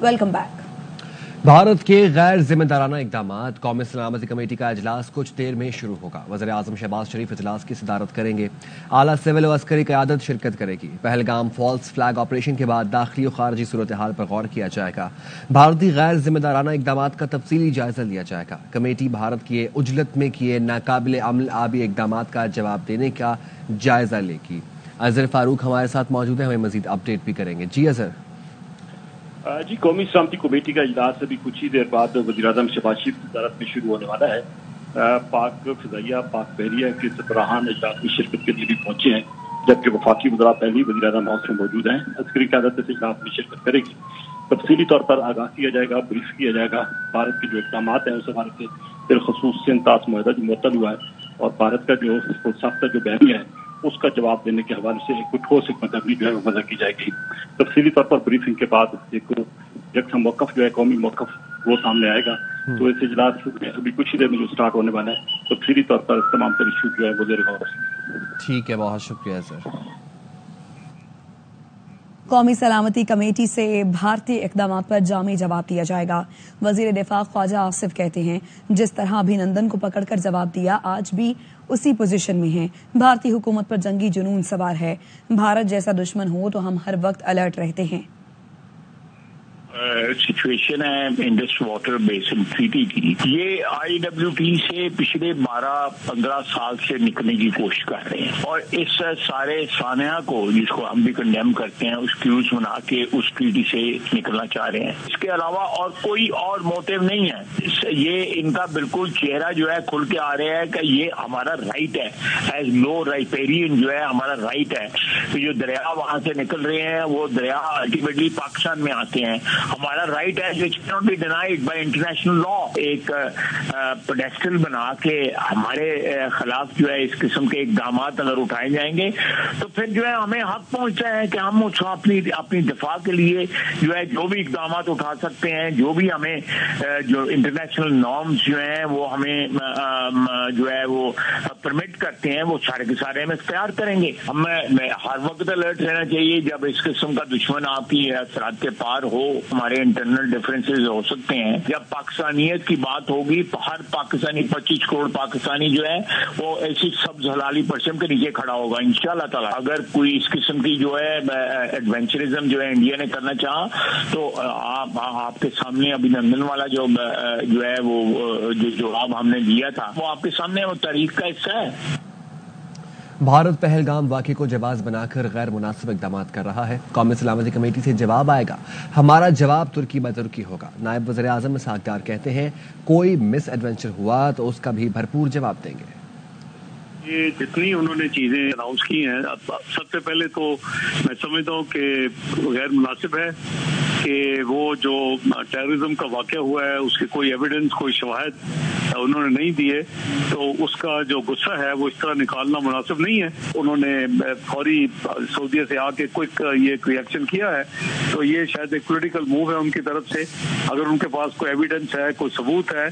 Welcome back. Bharat के गैर जिम्मेदाराना इकदामात कौमी सलामती कमेटी का इजलास कुछ देर में शुरू होगा। वज़ीर आज़म शहबाज शरीफ इजलास की सदारत करेंगे। आला सिविल और अस्करी क़यादत शिरकत करेगी। पहलगाम फॉल्स फ्लैग ऑपरेशन के बाद दाखिली और खारजी सूरत हाल पर गौर किया जाएगा। भारतीय गैर जिम्मेदाराना इकदामात का तफसीली जायजा लिया जाएगा। कमेटी भारत के उजलत में किए नाकाबिल अमल आबी इकदामात का जवाब देने का जायजा लेगी। अजहर फारूक हमारे साथ मौजूद है, हमें मजीद अपडेट भी करेंगे। जी अजहर। जी, कौमी सलामती कमेटी का इजलास अभी कुछ ही देर बाद वज़ीर आज़म शहबाज शरीफ की सदारत में शुरू होने वाला है। पाक फिजाइया पाक बहरिया के सरबराहान इजलास में शिरकत के लिए भी पहुंचे हैं, जबकि वफाकी वज़रा पहले वज़ीर आज़म हाउस में मौजूद हैं। अस्करी क़यादत इस इजलास में शिरकत करेगी। तफसीली तौर पर आगाह किया जाएगा, ब्रीफ किया जाएगा। भारत के जो इक़दाम हैं उस हवाले से बिलखसूस सिंध ताश मुआहदा जो मुअत्तल हुआ है और भारत का जो साख्ता जो बयानिया है उसका जवाब देने के हवाले से एक ठोस हिकमत अमली जो है वो वज़ा की जाएगी। तफसीली तौर पर ब्रीफिंग के बाद एक यकसम मौक़िफ़ जो है कौमी मौक़िफ़ वो सामने आएगा। तो इस इजलास में अभी कुछ ही देर में जो स्टार्ट होने वाला है, तफसीली तौर पर तमाम तर इशू जो है वो ज़ेर गौर। ठीक है, बहुत शुक्रिया सर। कौमी सलामती कमेटी से भारतीय इक़दामात पर जामी जवाब दिया जाएगा। वज़ीर दिफा ख्वाजा आसिफ कहते हैं, जिस तरह अभिनंदन को पकड़कर जवाब दिया, आज भी उसी पोजीशन में हैं। भारतीय हुकूमत पर जंगी जुनून सवार है। भारत जैसा दुश्मन हो तो हम हर वक्त अलर्ट रहते हैं। सिचुएशन है इंडस वाटर बेसिन ट्रीटी की, ये IWT से पिछले 12-15 साल से निकलने की कोशिश कर रहे हैं और इस सारे सानिया को, जिसको हम भी कंडेम करते हैं, एक्सक्यूज बना के उस ट्रीटी से निकलना चाह रहे हैं। इसके अलावा और कोई और मोटिव नहीं है। ये इनका बिल्कुल चेहरा जो है खुल के आ रहा है कि ये हमारा राइट है, एज लो राइपेरियन जो है हमारा राइट है। तो जो दरिया वहां से निकल रहे हैं वो दरिया अल्टीमेटली पाकिस्तान में आते हैं। हमारा राइट है which can not be denied bye international law. एक पेडेस्टल बना के हमारे खिलाफ जो है इस किस्म के इक़दामात अगर उठाए जाएंगे तो फिर जो है हमें हक पहुंचता है कि हम अपनी दिफा के लिए जो है जो भी इक़दामात उठा सकते हैं, जो भी हमें जो इंटरनेशनल नॉर्म्स जो हैं वो हमें जो है वो परमिट करते हैं, वो सारे के सारे हम इख्तियार करेंगे। हमें हर वक्त अलर्ट रहना चाहिए जब इस किस्म का दुश्मन आपकी सरहद के पार हो। हमारे इंटरनल डिफरेंसेस हो सकते हैं। जब पाकिस्तानियत की बात होगी तो हर पाकिस्तानी 25 करोड़ पाकिस्तानी जो है वो ऐसी सब्ज हलाली परचम के नीचे खड़ा होगा इंशाल्लाह ताला। अगर कोई इस किस्म की जो है एडवेंचरिज्म जो है इंडिया ने करना चाहा तो आपके सामने अभिनंदन वाला जो है वो जो जवाब हमने दिया था वो आपके सामने वो तारीख का हिस्सा है। भारत पहलगाम वाक़े को जवाब बनाकर गैर मुनासिब इक़दामात कर रहा है। कौमी सलामती कमेटी से जवाब आएगा। हमारा जवाब तुर्की ब तुर्की होगा। नायब वज़ीर आज़म इसहाक़ डार कहते हैं, कोई मिस एडवेंचर हुआ तो उसका भी भरपूर जवाब देंगे। ये जितनी उन्होंने चीजें अनाउंस की हैं, सबसे पहले तो मैं समझता हूँ कि गैर मुनासिब है कि वो जो टेररिज्म का वाक़या हुआ है उसके कोई एविडेंस, कोई शवाहिद उन्होंने नहीं दिए, तो उसका जो गुस्सा है वो इस तरह निकालना मुनासिब नहीं है। उन्होंने फौरी सऊदीया से आके क्विक ये रिएक्शन किया है, तो ये शायद एक पॉलिटिकल मूव है उनकी तरफ से। अगर उनके पास कोई एविडेंस है, कोई सबूत है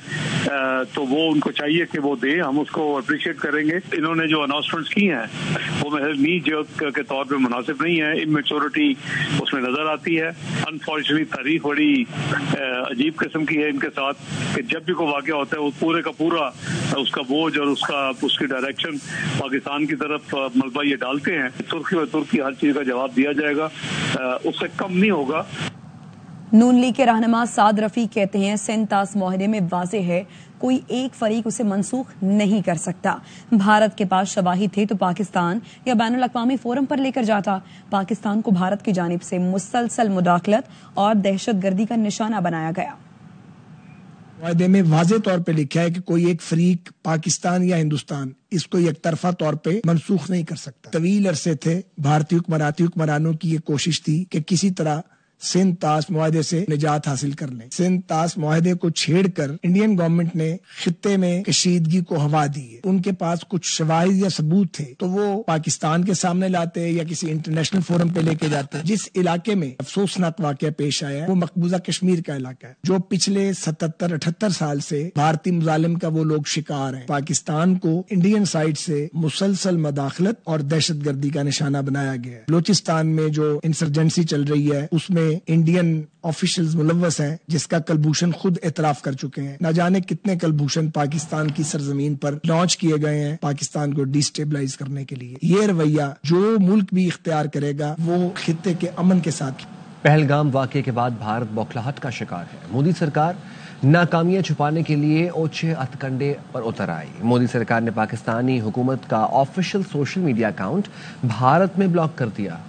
तो वो उनको चाहिए कि वो दे, हम उसको अप्रिशिएट करेंगे। इन्होंने जो अनाउंसमेंट्स की हैं वो महज नी जर्क के तौर पे मुनासिब नहीं है। इमेच्योरिटी उसमें नजर आती है। अनफॉर्चुनेटली तारीख बड़ी अजीब किस्म की है इनके साथ कि जब भी कोई वाक़या होता है वो पूरे का पूरा उसका बोझ और उसकी डायरेक्शन पाकिस्तान की तरफ मलबा ये डालते हैं। तुर्की व तुर्की हर चीज का जवाब दिया जाएगा, उससे कम नहीं होगा। नून लीग के रहनुमा साद रफी कहते हैं, सिंध ताश मुआहदे में वाज़ेह है कोई एक फरीक उसे मनसूख नहीं कर सकता। भारत के पास शवाहिद थे तो पाकिस्तान या बैनुल अक़वामी फोरम पर लेकर जाता। पाकिस्तान को भारत की जानिब से मुसलसल मुदाखलत और दहशतगर्दी का निशाना बनाया गया। मुआहदे में वाज़ेह तौर पे लिखा है कि कोई एक फरीक पाकिस्तान या हिंदुस्तान इसको एक तरफा तौर पे मनसूख नहीं कर सकता। तवील अरसे थे भारतीय हुक्मरानों की ये कोशिश थी कि किसी तरह सिंध ताश मुआहदे से निजात हासिल कर लें। सिंध ताश मुआहदे को छेड़कर इंडियन गवर्नमेंट ने खित्ते में कशीदगी को हवा दी है। उनके पास कुछ शवाहिद या सबूत थे तो वो पाकिस्तान के सामने लाते या किसी इंटरनेशनल फोरम पे लेके जाते। जिस इलाके में अफसोसनाक वाकया पेश आया है वो मकबूजा कश्मीर का इलाका है, जो पिछले 77-78 साल से भारतीय मुजालिम का वो लोग शिकार हैं। पाकिस्तान को इंडियन साइड से मुसलसल मदाखलत और दहशतगर्दी का निशाना बनाया गया है। बलोचिस्तान में जो इंसर्जेंसी चल रही है उसमें इंडियन ऑफिशियल्स मुलव्वस हैं, जिसका कलभूषण खुद एतराफ कर चुके हैं। न जाने कितने कलभूषण पाकिस्तान की सरजमीन पर लॉन्च किए गए हैं पाकिस्तान को डिस्टेबलाइज करने के लिए। ये रवैया जो मुल्क भी इख्तियार करेगा वो खित्ते के अमन के साथ। पहलगाम वाक़ये के बाद भारत बौखलाहट का शिकार है। मोदी सरकार नाकामियां छुपाने के लिए ओछे हथकंडे पर उतर आई। मोदी सरकार ने पाकिस्तानी हुकूमत का official social media account Bharat में ब्लॉक कर दिया।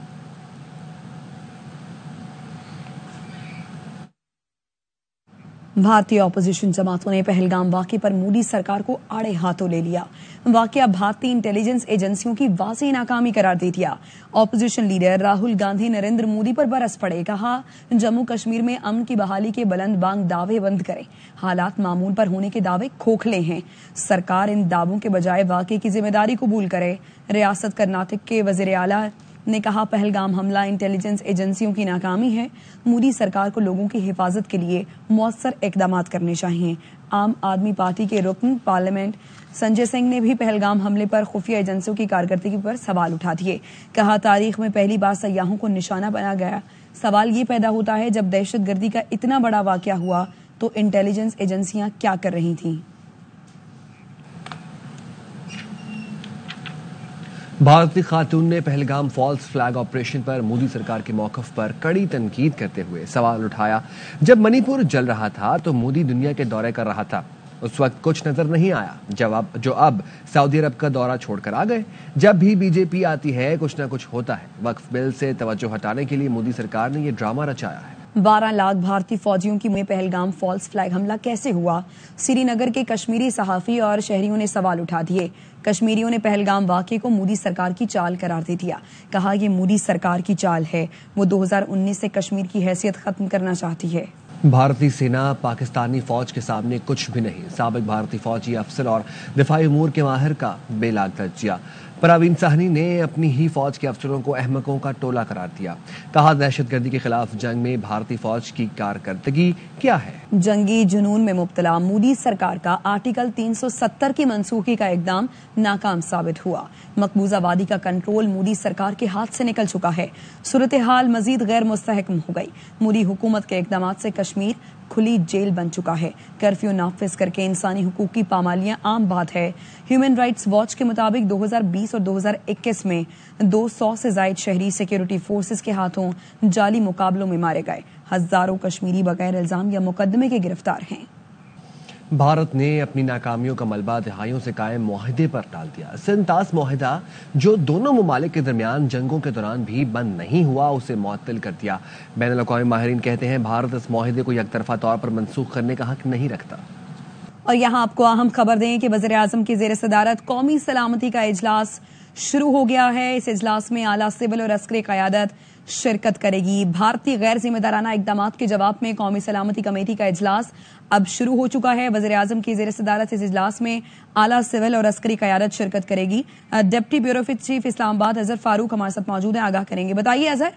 भारतीय ऑपोजिशन जमातों ने पहलगाम वाक़ये पर मोदी सरकार को आड़े हाथों ले लिया। वाक़या भारतीय इंटेलिजेंस एजेंसियों की वाज़ेह नाकामी करार दे दिया। ऑपोजिशन लीडर राहुल गांधी नरेंद्र मोदी पर बरस पड़े। कहा, जम्मू कश्मीर में अमन की बहाली के बुलंद बांग दावे बंद करें। हालात मामूल पर होने के दावे खोखले हैं। सरकार इन दावों के बजाय वाक़ये की जिम्मेदारी कबूल करे। रियासत कर्नाटक के वज़ीर आला ने कहा, पहलगाम हमला इंटेलिजेंस एजेंसियों की नाकामी है। मोदी सरकार को लोगों की हिफाजत के लिए मौसर इकदाम करने चाहिए। आम आदमी पार्टी के रुकन पार्लियामेंट संजय सिंह ने भी पहलगाम हमले पर खुफिया एजेंसियों की कारकर्दगी पर सवाल उठा दिए। कहा, तारीख में पहली बार सयाहों को निशाना बना गया। सवाल ये पैदा होता है, जब दहशतगर्दी का इतना बड़ा वाकया हुआ तो इंटेलिजेंस एजेंसियां क्या कर रही थीं? भारतीय खातून ने पहलगाम फॉल्स फ्लैग ऑपरेशन पर मोदी सरकार के मौक़िफ़ पर कड़ी तनकीद करते हुए सवाल उठाया। जब मणिपुर जल रहा था तो मोदी दुनिया के दौरे कर रहा था। उस वक्त कुछ नजर नहीं आया, जो अब सऊदी अरब का दौरा छोड़कर आ गए। जब भी बीजेपी आती है कुछ न कुछ होता है। वक्फ बिल से तवज्जो हटाने के लिए मोदी सरकार ने ये ड्रामा रचाया है। 12 लाख भारतीय फौजियों की में पहलगाम फॉल्स फ्लैग हमला कैसे हुआ? श्रीनगर के कश्मीरी सहाफी और शहरियों ने सवाल उठा दिए। कश्मीरियों ने पहलगाम वाक़ये को मोदी सरकार की चाल करार दे दिया। कहा, ये मोदी सरकार की चाल है। वो 2019 से कश्मीर की हैसियत खत्म करना चाहती है। भारतीय सेना पाकिस्तानी फौज के सामने कुछ भी नहीं। साबिक भारतीय फौजी अफसर और दिफाई उमूर के माहिर का बेलाग दर्जिया परवीन साहनी ने अपनी ही फौज के अफसरों को अहमकों का टोला करार दिया। कहा, दहशतगर्दी के खिलाफ जंग में भारतीय फौज की कारकर्दगी क्या है? जंगी जुनून में मुब्तला मोदी सरकार का आर्टिकल 370 की मनसूखी का इकदाम नाकाम साबित हुआ। मकबूजा वादी का कंट्रोल मोदी सरकार के हाथ से निकल चुका है। सूरत हाल मजीद गैर मुस्तहकम हो गई। मोदी हुकूमत के इकदाम से कश्मीर खुली जेल बन चुका है। कर्फ्यू नाफिज करके इंसानी हुकूक की पामालियां आम बात है। ह्यूमन राइट्स वॉच के मुताबिक 2020 और 2021 में 200 से जायद शहरी सिक्योरिटी फोर्सेस के हाथों जाली मुकाबलों में मारे गए। हजारों कश्मीरी बगैर इल्जाम या मुकदमे के गिरफ्तार हैं। भारत ने अपनी नाकामियों का मलबा दहाइयों से कायम मुआहदे पर डाल दिया। सिंतास मुआहदा, जो दोनों ममालिक के दरमियान जंगों के दौरान भी बंद नहीं हुआ, उसे मुअत्तल कर दिया। बैनुल-अक़वामी माहिरीन कहते हैं, भारत इस मुआहदे को यकतरफा तौर पर मनसूख करने का हक नहीं रखता। और यहाँ आपको अहम खबर दें कि वज़ीर आज़म की ज़ेर सदारत कौमी सलामती का इजलास शुरू हो गया है। इस इजलास में आला सिविल और अस्करी क़यादत शिरकत करेगी। भारतीय गैर जिम्मेदाराना इक़दामात के जवाब में कौमी सलामती कमेटी का इजलास अब शुरू हो चुका है। वज़ीर आज़म की ज़ेर सदारत इस इजलास में आला सिविल और अस्करी क़यादत शिरकत करेगी। Deputy bureau chief Islamabad Azhar Farooq हमारे साथ मौजूद हैं, आगाह करेंगे। बताइए अजहर।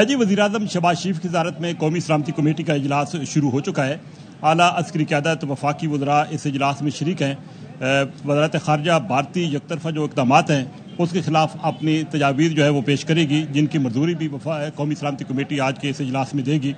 जी, वज़ीर आज़म शहबाज शरीफ की ज़ियारत में कौमी सलामती कमेटी का इजलास शुरू हो चुका है। आला अस्करी क़यादत वफाकी वज़रा इस इजलास में शरीक हैं। वज़ारत ख़ारजा भारतीय यकतरफा जो इक़दामात हैं उसके खिलाफ अपनी तजावीज़ जो है वो पेश करेगी, जिनकी मंजूरी भी कौमी सलामती कमेटी आज के इस इजलास में देगी।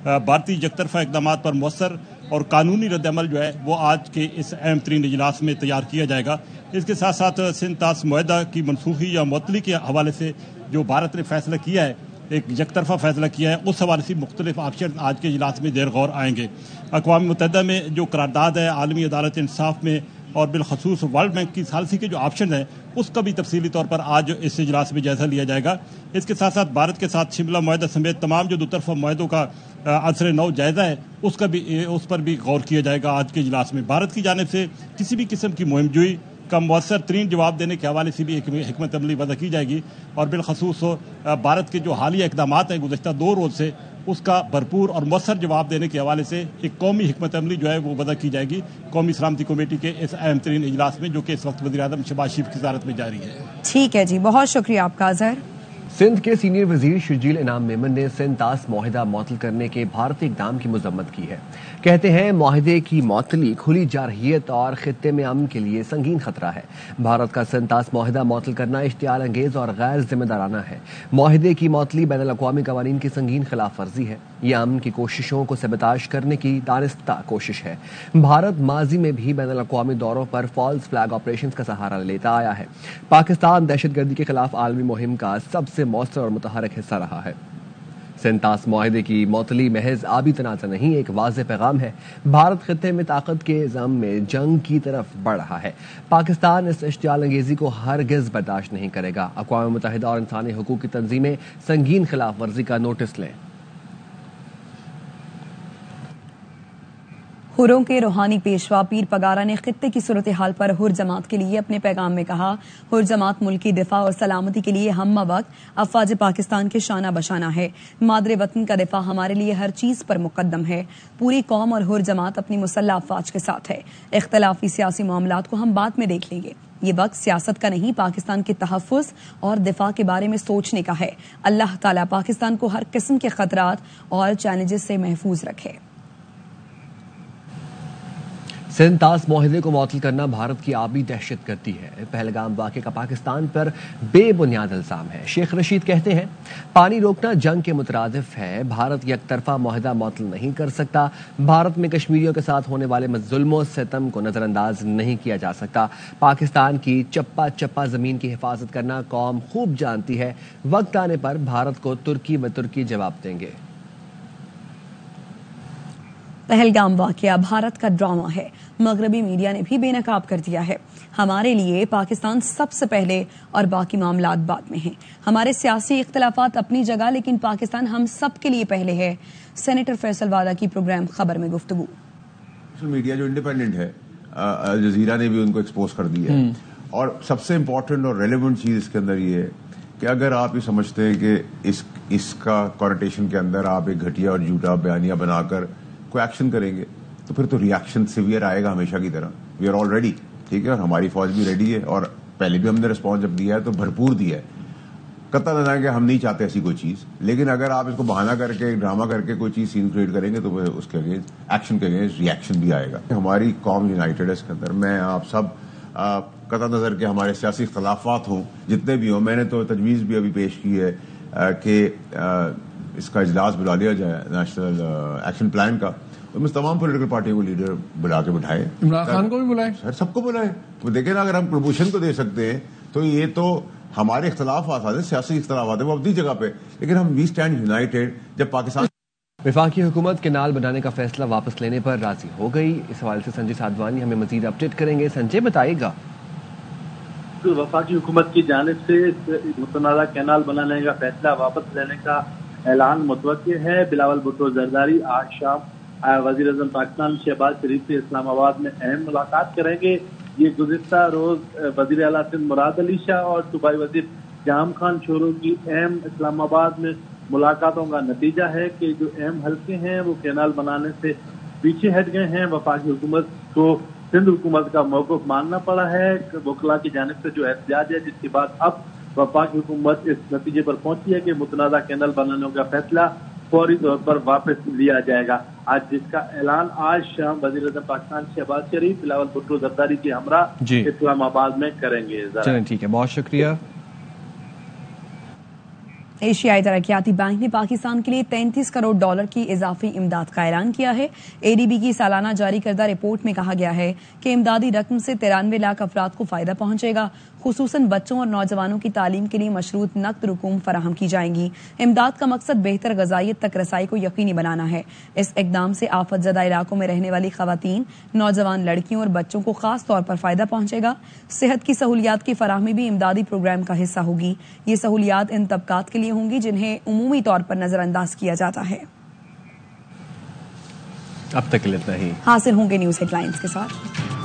भारतीय यकतरफा इक़दामात पर मौसर और कानूनी रद्दअमल जो है वो आज के इस अहम तरीन इजलास में तैयार किया जाएगा। इसके साथ साथ सिंतास मुआहदा की मनसूखी या मुअत्तली के हवाले से जो भारत ने फैसला किया है, एक यकतरफा फैसला किया है, उस हवाले से मुख्तलिफ ऑप्शन आज के इजलास में देर गौर आएंगे। अक़वाम मुत्तहिदा में जो करारदाद है आलमी अदालत इंसाफ में और बिलखसूस वर्ल्ड बैंक की सालसी के जो ऑप्शन है उसका भी तफसीली तौर पर आज इस इजलास में जायजा लिया जाएगा। इसके साथ साथ भारत के साथ शिमला मुआहदा समेत तमाम जो दोतरफा मुआहदों का असर नौ जायजा है उस पर भी गौर किया जाएगा आज के इजलास में। भारत की जानिब से किसी भी किस्म की मुहिमजोई का मौसर तरीन जवाब देने के हवाले से भी एक हिकमत अमली वज़ा की जाएगी और बिलखसूस भारत के जो हालिया इक़दामात हैं गुज़श्ता 2 रोज़ से उसका भरपूर और मौसर जवाब देने के हवाले से एक कौमी हिकमत अमली जो है वो वज़ा की जाएगी कौमी सलामती कमेटी के इस अहम तरीन इजलास में, जो कि इस वक्त वज़ीर आज़म शहबाज शरीफ की ज़ियारत में जारी है। ठीक है जी, बहुत शुक्रिया आपका अजहर। सिंध के सीनियर वजीर शर्जील इनाम मेमन ने सिंध तास माहिदा मअतल करने के भारतीय इक़दाम की मजम्मत की है। कहते हैं माहिदे की मअतली खुली जारहियत और खित्ते में अमन के लिए संगीन खतरा है। भारत का सिंध तास माहिदा मअतल करना इश्तियाल अंगेज और गैर जिम्मेदाराना है। माहिदे की मअतली बैनुल अक़वामी क़वानीन की संगीन खिलाफ वर्जी है। ये अमन की कोशिशों को सबताश करने की दानिस्ता कोशिश है। भारत माजी में भी बैनुल अक़वामी दौरों पर फॉल्स फ्लैग ऑपरेशन का सहारा लेता आया है। पाकिस्तान दहशतगर्दी के खिलाफ आलमी मुहिम का सबसे मौसर और मुतहरक हिस्सा रहा है। सिंध तास माहिदे की मअतली महज आबी तनाज़ा नहीं, एक वाज़ेह पैगाम है। भारत खित्ते में ताकत के ज़म में जंग की तरफ बढ़ रहा है। पाकिस्तान इस इश्तियाल अंगेजी को हरगिज़ बर्दाश्त नहीं करेगा। अक़वाम मुत्तहिदा और इंसानी हुकूक की तंजीमें संगीन खिलाफ वर्जी का नोटिस लें। हुर्रों के रूहानी पेशवा पीर पगारा ने खित्ते की सूरत हाल पर हुर जमात के लिए अपने पैगाम में कहा, हुर जमात मुल्क की दिफा और सलामती के लिए हम वक्त अफवाज पाकिस्तान के शाना बशाना है। मादरे वतन का दिफा हमारे लिए हर चीज पर मुकद्दम है। पूरी कौम और हुर जमात अपनी मुसल्लह अफवाज के साथ है। इख्तलाफी सियासी मामलात को हम बाद में देख लेंगे। ये वक्त सियासत का नहीं, पाकिस्तान के तहफ़्फ़ुज़ और दिफा के बारे में सोचने का है। अल्लाह ताला पाकिस्तान को हर किस्म के खतरात और चैलेंजेस से महफूज रखे। सिंध तास माहिदे को मअतल करना भारत की आबी दहशत गर्दी है। पहलगाम वाक़े का पाकिस्तान पर बेबुनियाद इल्ज़ाम है। शेख रशीद कहते हैं, पानी रोकना जंग के मुतरादिफ है। भारत एक तरफा माहिदा मअतल नहीं कर सकता। भारत में कश्मीरियों के साथ होने वाले जुल्म सितम को नज़रअंदाज नहीं किया जा सकता। पाकिस्तान की चप्पा चप्पा ज़मीन की हिफाजत करना कौम खूब जानती है। वक्त आने पर भारत को तुर्की ब तुर्की जवाब देंगे। पहलगाम वाक़या भारत का ड्रामा है। मगरबी मीडिया ने भी बेनकाब कर दिया है। हमारे लिए पाकिस्तान सबसे पहले और बाकी मामलात बाद में हैं। हमारे सियासी इख्तलाफात अपनी जगह, लेकिन पाकिस्तान हम सब के लिए पहले है। सेनेटर फैसल वाला की प्रोग्राम खबर में गुफ्तगू। मीडिया जो इंडिपेंडेंट है, अल जज़ीरा ने भी उनको एक्सपोज कर दिया है। और सबसे इम्पोर्टेंट और रेलेवेंट चीज इसके अंदर ये है कि अगर आप ये समझते हैं कि इसका कॉनोटेशन के अंदर आप एक घटिया और झूठा बयानिया बनाकर कोई एक्शन करेंगे तो फिर तो रिएक्शन सिवियर आएगा हमेशा की तरह। वी आर ऑल रेडी, ठीक है, और हमारी फौज भी रेडी है। और पहले भी हमने रिस्पॉन्स जब दिया है तो भरपूर दिया है। कतई नहीं कि हम नहीं चाहते ऐसी कोई चीज, लेकिन अगर आप इसको बहाना करके ड्रामा करके कोई चीज सीन क्रिएट करेंगे तो उसके अगेंस्ट एक्शन के अगेंस्ट रिएक्शन भी आएगा। हमारी कौम यूनाइटेड है इसके अंदर। मैं आप सब कतई नजर के हमारे सियासी इख्तलाफात हों जितने भी हों, मैंने तो तजवीज़ भी अभी पेश की है कि इसका इजलास बुला लिया जाए नेशनल एक्शन प्लान का। तो मैं तमाम पॉलिटिकल पार्टियों को लीडर बुला के बिठाए, इमरान खान को भी बुलाए, सर सबको बुलाए। वो देखें ना, अगर हम प्रमोशन को दे सकते हैं तो ये तो हमारे इख्तलाफ आते हैं, सियासी इख्तलाफ आते हैं, वो अपनी जगह पे, लेकिन हम वी स्टैंड यूनाइटेड। जब पाकिस्तान वफाकी हुकूमत केनाल बनाने का फैसला वापस लेने पर राजी हो गई। इस हवाले से संजय साधवानी हमें मजीद अपडेट करेंगे। संजय, बताइएगा। वफाकी हुकूमत की जानिब से मुतनाज़ा कैनाल बनाने का फैसला वापस लेने का ऐलान मुतवक्किल है। बिलावल भुट्टो जरदारी आज शाम वज़ीर आज़म पाकिस्तान शहबाज शरीफ से इस्लामाबाद में अहम मुलाकात करेंगे। ये गुज़िश्ता रोज वज़ीर आला सिंध मुराद अली शाह और सूबाई वज़ीर जाम खान छोरो की अहम इस्लामाबाद में मुलाकातों का नतीजा है कि जो अहम हल्के हैं वो कैनाल बनाने से पीछे हट गए हैं। वफाकी हुकूमत को सिंध हुकूमत का मौक़िफ़ मानना पड़ा है। वकला की जानिब से जो एहतजाज है, जिसके बाद अब वफाकी हुकूमत इस नतीजे पर पहुंची है कि मुतनाज़ा कैनाल बनाने का फैसला फौरी तौर पर वापस लिया जाएगा। आज जिसका ऐलान आज शाम वज़ीर आज़म पाकिस्तान शहबाज शरीफ बिलावल भुट्टो जरदारी के हमरा इस्लामाबाद में करेंगे। चलें, ठीक है, बहुत शुक्रिया। एशियाई तरक्याती बैंक ने पाकिस्तान के लिए $33 करोड़ की इजाफी इमदाद का ऐलान किया है। एडीबी की सालाना जारी करदा रिपोर्ट में कहा गया है कि इमदादी रकम से 93 लाख अफराद को फायदा पहुंचेगा। खुसूसन बच्चों और नौजवानों की तालीम के लिए मशरूत नकद रकूम फराहम की जाएंगी। इमदाद का मकसद बेहतर ग़िज़ाइयत तक रसाई को यकीनी बनाना है। इस इक़दाम से आफत ज़दा इलाकों में रहने वाली ख़वातीन, नौजवान लड़कियों और बच्चों को खास तौर पर फायदा पहुंचेगा। सेहत की सहूलियात की फराहमी भी इमदादी प्रोग्राम का हिस्सा होगी। ये सहूलियात इन तबकात के लिए होंगी जिन्हें उमूमी तौर पर नजरअंदाज किया जाता है। अब तक के लिए इतना ही। हासिल होंगे न्यूज़ हेडलाइंस के साथ।